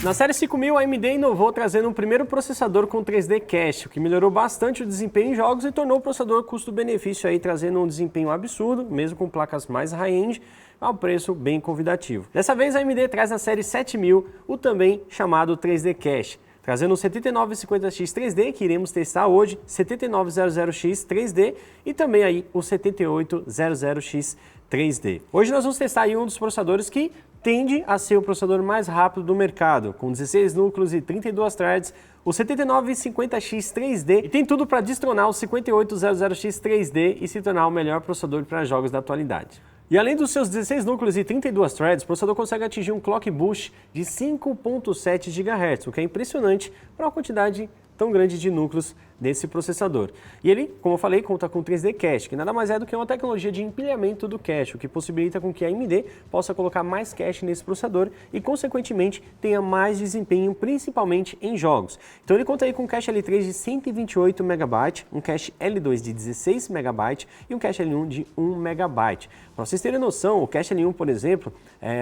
Na série 5000, a AMD inovou trazendo um primeiro processador com 3D Cache, o que melhorou bastante o desempenho em jogos e tornou o processador custo-benefício aí, trazendo um desempenho absurdo, mesmo com placas mais high-end, a um preço bem convidativo. Dessa vez, a AMD traz na série 7000 o também chamado 3D Cache, trazendo o 7950X 3D, que iremos testar hoje, 7900X 3D e também aí o 7800X 3D. Hoje nós vamos testar aí um dos processadores que tende a ser o processador mais rápido do mercado, com 16 núcleos e 32 threads, o 7950X 3D, e tem tudo para destronar o 5800X 3D e se tornar o melhor processador para jogos da atualidade. E além dos seus 16 núcleos e 32 threads, o processador consegue atingir um clock boost de 5.7 GHz, o que é impressionante para uma quantidade tão grande de núcleos desse processador. E ele, como eu falei, conta com 3D Cache, que nada mais é do que uma tecnologia de empilhamento do cache, o que possibilita com que a AMD possa colocar mais cache nesse processador e, consequentemente, tenha mais desempenho, principalmente em jogos. Então ele conta aí com um cache L3 de 128 MB, um cache L2 de 16 MB e um cache L1 de 1 MB. Para vocês terem noção, o cache L1, por exemplo,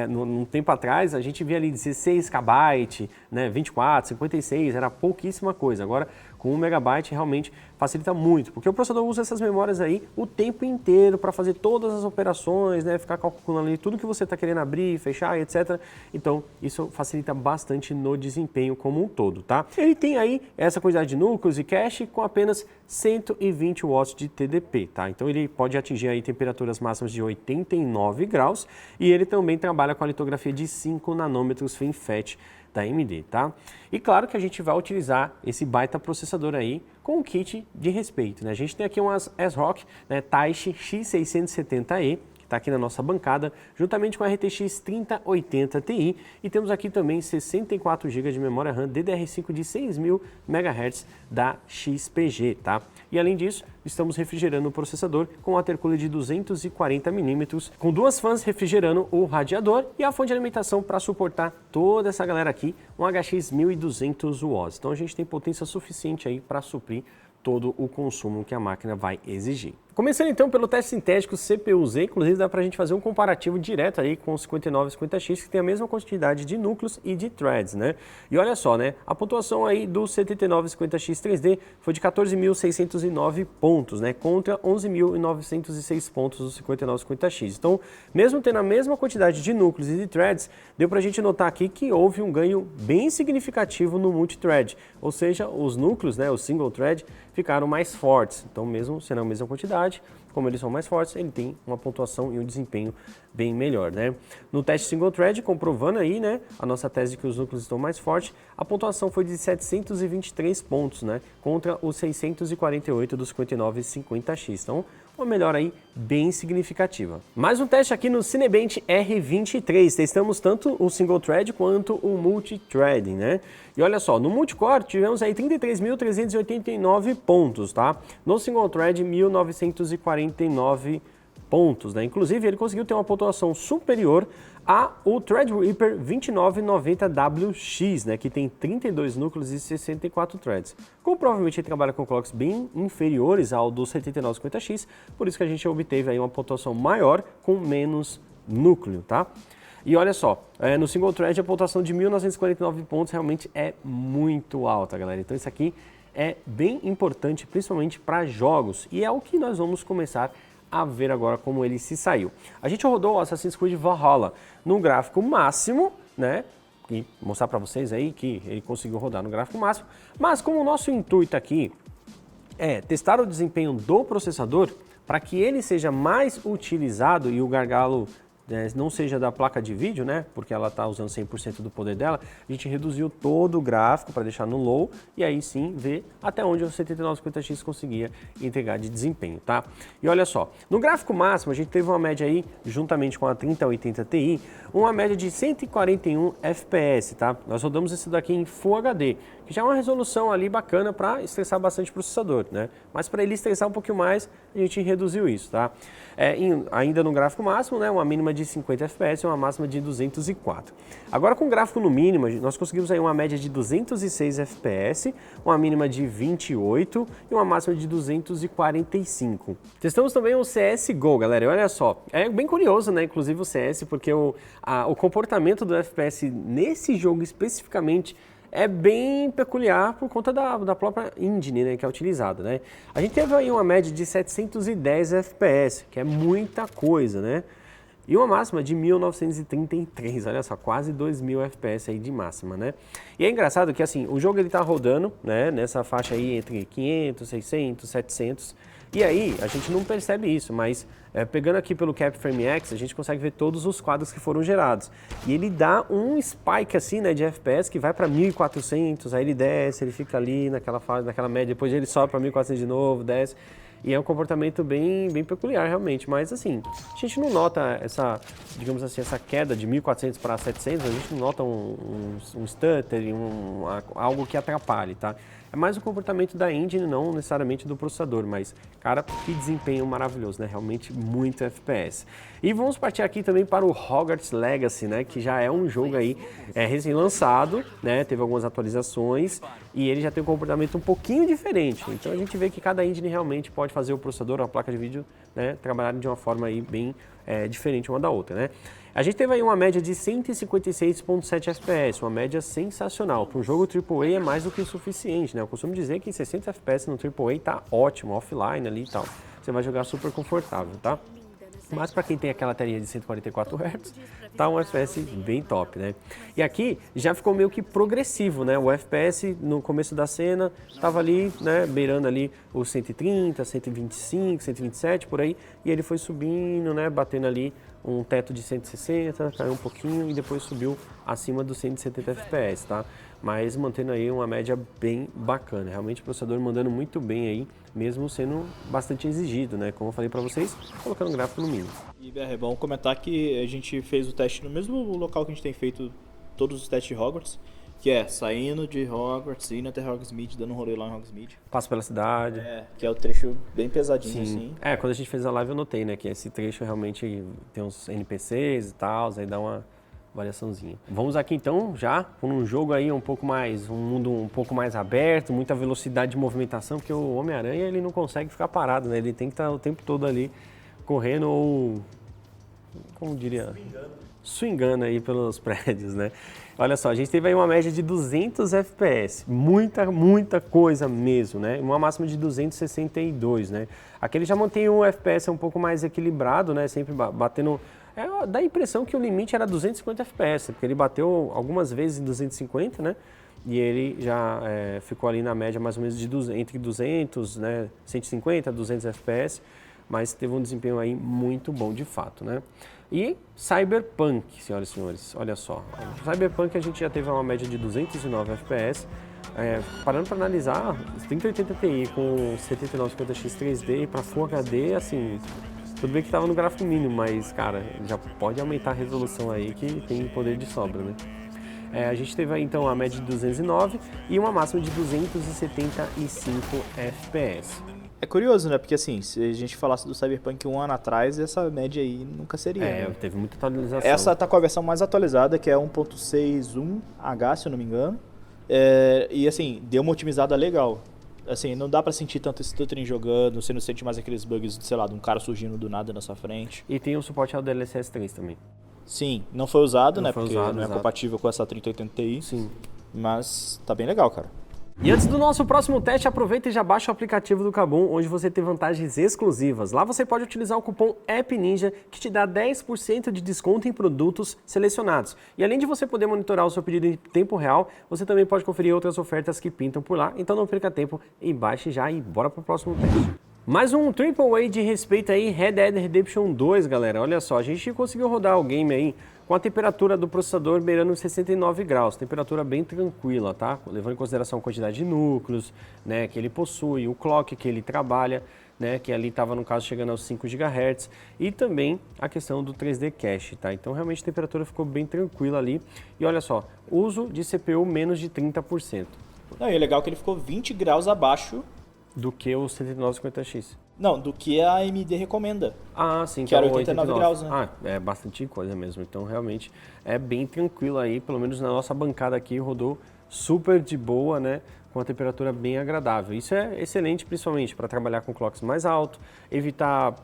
num tempo atrás, a gente via ali 16 KB, né, 24, 56, era pouquíssima coisa. Agora, com 1 MB realmente facilita muito, porque o processador usa essas memórias aí o tempo inteiro para fazer todas as operações, né, ficar calculando ali tudo que você está querendo abrir, fechar, etc. Então, isso facilita bastante no desempenho como um todo, tá? Ele tem aí essa quantidade de núcleos e cache com apenas 120 watts de TDP, tá? Então, ele pode atingir aí temperaturas máximas de 89 graus e ele também trabalha com a litografia de 5 nanômetros FinFET da AMD, tá? E claro que a gente vai utilizar esse baita processador aí com um kit de respeito, né? A gente tem aqui umas ASRock, né, Taishi X670E, que está aqui na nossa bancada, juntamente com a RTX 3080 Ti, e temos aqui também 64 GB de memória RAM DDR5 de 6.000 MHz da XPG, tá? E além disso, estamos refrigerando o processador com um watercooler de 240 mm, com duas fãs refrigerando o radiador e a fonte de alimentação para suportar toda essa galera aqui, um HX 1200 watts. Então a gente tem potência suficiente aí para suprir todo o consumo que a máquina vai exigir. Começando então pelo teste sintético CPU-Z, inclusive dá para a gente fazer um comparativo direto aí com o 5950X, que tem a mesma quantidade de núcleos e de threads, né? E olha só, né? A pontuação aí do 7950X 3D foi de 14.609 pontos, né? Contra 11.906 pontos do 5950X. Então, mesmo tendo a mesma quantidade de núcleos e de threads, deu para a gente notar aqui que houve um ganho bem significativo no multithread, ou seja, os núcleos, né, os single thread, ficaram mais fortes. Então, mesmo sendo a mesma quantidade, como eles são mais fortes, ele tem uma pontuação e um desempenho bem melhor, né? No teste single thread, comprovando aí, né, a nossa tese de que os núcleos estão mais fortes, a pontuação foi de 723 pontos, né, contra os 648 dos 5950X. Então, uma melhora aí bem significativa. Mais um teste aqui no Cinebench R23. Testamos tanto o single thread quanto o multithreading, né? E olha só, no multicore tivemos aí 33.389 pontos, tá? No single thread, 1.949 pontos, né? Inclusive, ele conseguiu ter uma pontuação superior ao Threadripper 2990WX, né, que tem 32 núcleos e 64 threads. Como provavelmente ele trabalha com clocks bem inferiores ao do 7950X, por isso que a gente obteve aí uma pontuação maior com menos núcleo, tá? E olha só, no single thread a pontuação de 1.949 pontos realmente é muito alta, galera. Então isso aqui é bem importante, principalmente para jogos, e é o que nós vamos começar a ver agora como ele se saiu. A gente rodou o Assassin's Creed Valhalla no gráfico máximo, né? E mostrar para vocês aí que ele conseguiu rodar no gráfico máximo. Mas como o nosso intuito aqui é testar o desempenho do processador para que ele seja mais utilizado e o gargalo não seja da placa de vídeo, né, porque ela está usando 100% do poder dela, a gente reduziu todo o gráfico para deixar no low e aí sim ver até onde o 7950X conseguia entregar de desempenho, tá? E olha só, no gráfico máximo a gente teve uma média aí, juntamente com a 3080 Ti, uma média de 141 FPS, tá? Nós rodamos isso daqui em Full HD, que já é uma resolução ali bacana para estressar bastante o processador, né? Mas para ele estressar um pouquinho mais, a gente reduziu isso, tá? Ainda no gráfico máximo, né, uma mínima de 50 FPS e uma máxima de 204. Agora com o gráfico no mínimo, nós conseguimos aí uma média de 206 FPS, uma mínima de 28 e uma máxima de 245. Testamos também o CSGO, galera, e olha só, é bem curioso, né, inclusive o CS, porque o comportamento do FPS nesse jogo especificamente é bem peculiar por conta da própria engine, né, que é utilizada, né? A gente teve aí uma média de 710 FPS, que é muita coisa, né? E uma máxima de 1933, olha só, quase 2000 FPS aí de máxima, né? E é engraçado que assim, o jogo ele tá rodando, né, nessa faixa aí entre 500, 600, 700, e aí a gente não percebe isso, mas pegando aqui pelo Capframe X, a gente consegue ver todos os quadros que foram gerados. E ele dá um spike assim, né, de FPS que vai para 1400, aí ele desce, ele fica ali naquela fase, naquela média, depois ele sobe para 1400 de novo, desce. E é um comportamento bem peculiar realmente, mas assim, a gente não nota essa, digamos assim, essa queda de 1400 para 700, a gente não nota um stutter, algo que atrapalhe, tá? É mais o comportamento da engine, não necessariamente do processador, mas, cara, que desempenho maravilhoso, né? Realmente muito FPS. E vamos partir aqui também para o Hogwarts Legacy, né? Que já é um jogo aí recém-lançado, né? Teve algumas atualizações e ele já tem um comportamento um pouquinho diferente. Então a gente vê que cada engine realmente pode fazer o processador ou a placa de vídeo, né, trabalharem de uma forma aí bem diferente uma da outra, né? A gente teve aí uma média de 156.7 FPS, uma média sensacional. Para um jogo AAA é mais do que o suficiente, né? Eu costumo dizer que 60 FPS no AAA tá ótimo, offline ali e tal. Você vai jogar super confortável, tá? Mas para quem tem aquela telinha de 144 Hz, tá um FPS bem top, né? E aqui já ficou meio que progressivo, né? O FPS no começo da cena tava ali, né, beirando ali os 130, 125, 127 por aí, e ele foi subindo, né, batendo ali um teto de 160, caiu um pouquinho e depois subiu acima dos 170 FPS, tá? Mas mantendo aí uma média bem bacana. Realmente o processador mandando muito bem aí, mesmo sendo bastante exigido, né? Como eu falei para vocês, colocando o gráfico no mínimo. E é bom comentar que a gente fez o teste no mesmo local que a gente tem feito todos os testes de Hogwarts, que é saindo de Hogwarts, indo até Hogsmeade, dando um rolê lá em Hogsmeade. Passo pela cidade. Que é o trecho bem pesadinho, Sim. assim. Quando a gente fez a live eu notei, né, que esse trecho realmente tem uns NPCs e tal, aí dá uma variaçãozinha. Vamos aqui então já por um jogo aí um mundo um pouco mais aberto, muita velocidade de movimentação, porque o Homem-Aranha ele não consegue ficar parado, né, ele tem que estar o tempo todo ali correndo ou, como diria, swingando aí pelos prédios, né. Olha só, a gente teve aí uma média de 200 FPS, muita coisa mesmo, né? Uma máxima de 262, né? Aqui ele já mantém o FPS um pouco mais equilibrado, né? Sempre batendo... dá a impressão que o limite era 250 FPS, porque ele bateu algumas vezes em 250, né? E ele já ficou ali na média mais ou menos entre 200, né? 150, 200 FPS, mas teve um desempenho aí muito bom de fato, né? E Cyberpunk, senhoras e senhores, olha só, Cyberpunk a gente já teve uma média de 209 FPS, parando para analisar, 3080 Ti com 7950X 3D para Full HD, assim, tudo bem que estava no gráfico mínimo, mas, cara, já pode aumentar a resolução aí que tem poder de sobra, né? A gente teve aí, então, a média de 209 e uma máxima de 275 FPS. É curioso, né? Porque assim, se a gente falasse do Cyberpunk um ano atrás, essa média aí nunca seria. Né? Teve muita atualização. Essa tá com a versão mais atualizada, que é 1.61H, se eu não me engano. E assim, deu uma otimizada legal. Assim, não dá pra sentir tanto esse stuttering jogando, você não sente mais aqueles bugs, sei lá, de um cara surgindo do nada na sua frente. E tem o suporte ao DLSS 3 também. Sim, não foi usado, não né? Foi porque usado, não é exato. compatível com essa 3080 Ti. Sim. Mas tá bem legal, cara. E antes do nosso próximo teste, aproveita e já baixa o aplicativo do Kabum, onde você tem vantagens exclusivas. Lá você pode utilizar o cupom AppNinja, que te dá 10% de desconto em produtos selecionados. E além de você poder monitorar o seu pedido em tempo real, você também pode conferir outras ofertas que pintam por lá. Então não perca tempo e baixe já e bora pro próximo teste. Mais um AAA de respeito aí, Red Dead Redemption 2, galera. Olha só, a gente conseguiu rodar o game aí com a temperatura do processador beirando 69 graus, temperatura bem tranquila, tá? Levando em consideração a quantidade de núcleos, né, que ele possui, o clock que ele trabalha, né, que ali estava no caso chegando aos 5 GHz, e também a questão do 3D Cache, tá? Então realmente a temperatura ficou bem tranquila ali. E olha só, uso de CPU menos de 30%. Não, e é legal que ele ficou 20 graus abaixo Do que o 7950X. Não, do que a AMD recomenda. Ah, sim, Que era é o 89 graus, né? Ah, é bastante coisa mesmo. Então, realmente, é bem tranquilo aí. Pelo menos na nossa bancada aqui, rodou super de boa, né? Com a temperatura bem agradável. Isso é excelente, principalmente para trabalhar com clocks mais alto, evitar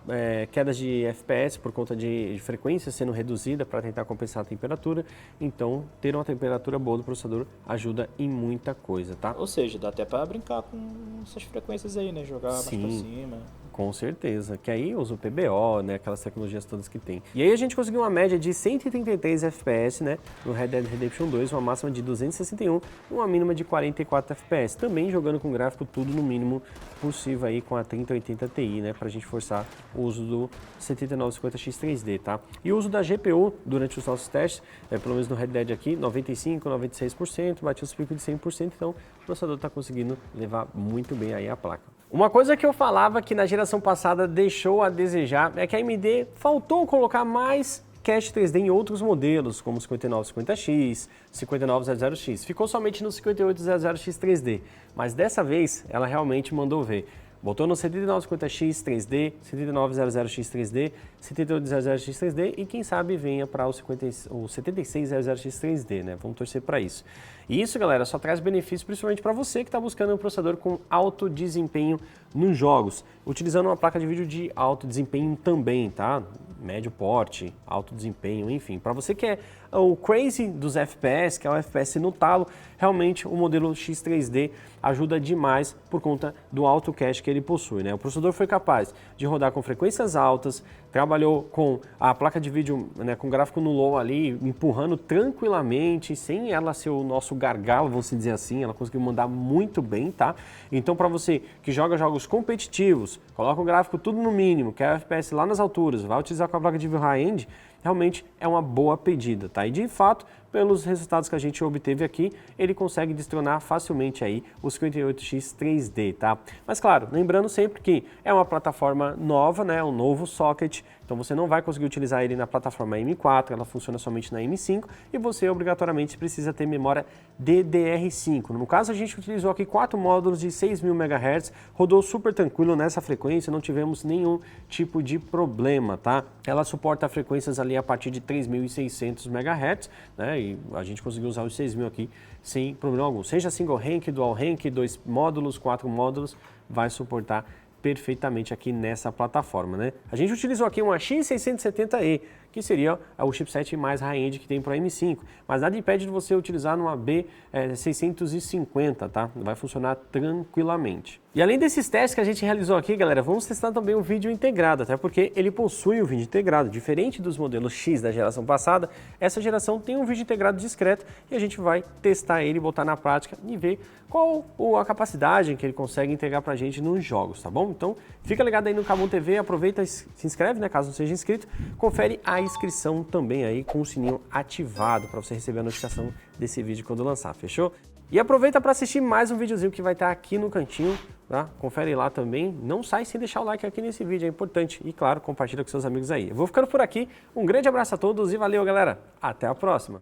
quedas de FPS por conta de frequência sendo reduzida para tentar compensar a temperatura. Então, ter uma temperatura boa do processador ajuda em muita coisa, tá? Ou seja, dá até para brincar com essas frequências aí, né? Jogar mais pra cima. Com certeza, que aí usa o PBO, né, aquelas tecnologias todas que tem. E aí a gente conseguiu uma média de 133 FPS, né, no Red Dead Redemption 2, uma máxima de 261 e uma mínima de 44 FPS. Também jogando com gráfico tudo no mínimo possível aí com a 3080 Ti, né, pra gente forçar o uso do 7950X 3D, tá? E o uso da GPU durante os nossos testes, pelo menos no Red Dead aqui, 95, 96%, bateu os picos de 100%, então o processador está conseguindo levar muito bem aí a placa. Uma coisa que eu falava que na geração passada deixou a desejar é que a AMD faltou colocar mais cache 3D em outros modelos, como o 5950X, 5900X. Ficou somente no 5800X 3D, mas dessa vez ela realmente mandou ver. Botou no 7950X 3D, 7900X 3D, 7800X 3D e quem sabe venha para o 7600X 3D, né? Vamos torcer para isso. E isso, galera, só traz benefícios principalmente para você que está buscando um processador com alto desempenho nos jogos, utilizando uma placa de vídeo de alto desempenho também, tá? Médio porte, alto desempenho, enfim. Para você que é o crazy dos FPS, que é o FPS no talo, realmente o modelo X3D ajuda demais por conta do alto cache que ele possui, né? O processador foi capaz de rodar com frequências altas, trabalhou com a placa de vídeo, né, com gráfico no low ali, empurrando tranquilamente, sem ela ser o nosso gargalo, vamos dizer assim, ela conseguiu mandar muito bem, tá? Então, para você que joga jogos competitivos, coloca o gráfico tudo no mínimo, quer FPS lá nas alturas, vai utilizar com a placa de vídeo high-end, realmente é uma boa pedida, tá? E de fato, pelos resultados que a gente obteve aqui, ele consegue destronar facilmente aí o 58X 3D, tá? Mas claro, lembrando sempre que é uma plataforma nova, né? Um novo socket, então você não vai conseguir utilizar ele na plataforma M4, ela funciona somente na M5 e você obrigatoriamente precisa ter memória DDR5. No caso, a gente utilizou aqui 4 módulos de 6.000 MHz, rodou super tranquilo nessa frequência, não tivemos nenhum tipo de problema, tá? Ela suporta frequências ali a partir de 3.600 MHz, né? E a gente conseguiu usar os 6.000 aqui sem problema algum. Seja single rank, dual rank, 2 módulos, 4 módulos, vai suportar perfeitamente aqui nessa plataforma, né? A gente utilizou aqui uma X670E, que seria o chipset mais high-end que tem para a M5, mas nada impede de você utilizar numa B650, tá? Vai funcionar tranquilamente. E além desses testes que a gente realizou aqui, galera, vamos testar também o vídeo integrado, até porque ele possui o vídeo integrado. Diferente dos modelos X da geração passada, essa geração tem um vídeo integrado discreto e a gente vai testar ele, botar na prática e ver qual a capacidade que ele consegue entregar pra gente nos jogos, tá bom? Então, fica ligado aí no KABUM TV, aproveita, se inscreve, né, caso não seja inscrito, confere a inscrição também aí com o sininho ativado para você receber a notificação desse vídeo quando lançar, fechou? E aproveita para assistir mais um videozinho que vai estar aqui no cantinho, tá? Confere lá também, não sai sem deixar o like aqui nesse vídeo, é importante e claro, compartilha com seus amigos aí. Eu vou ficando por aqui, um grande abraço a todos e valeu, galera, até a próxima!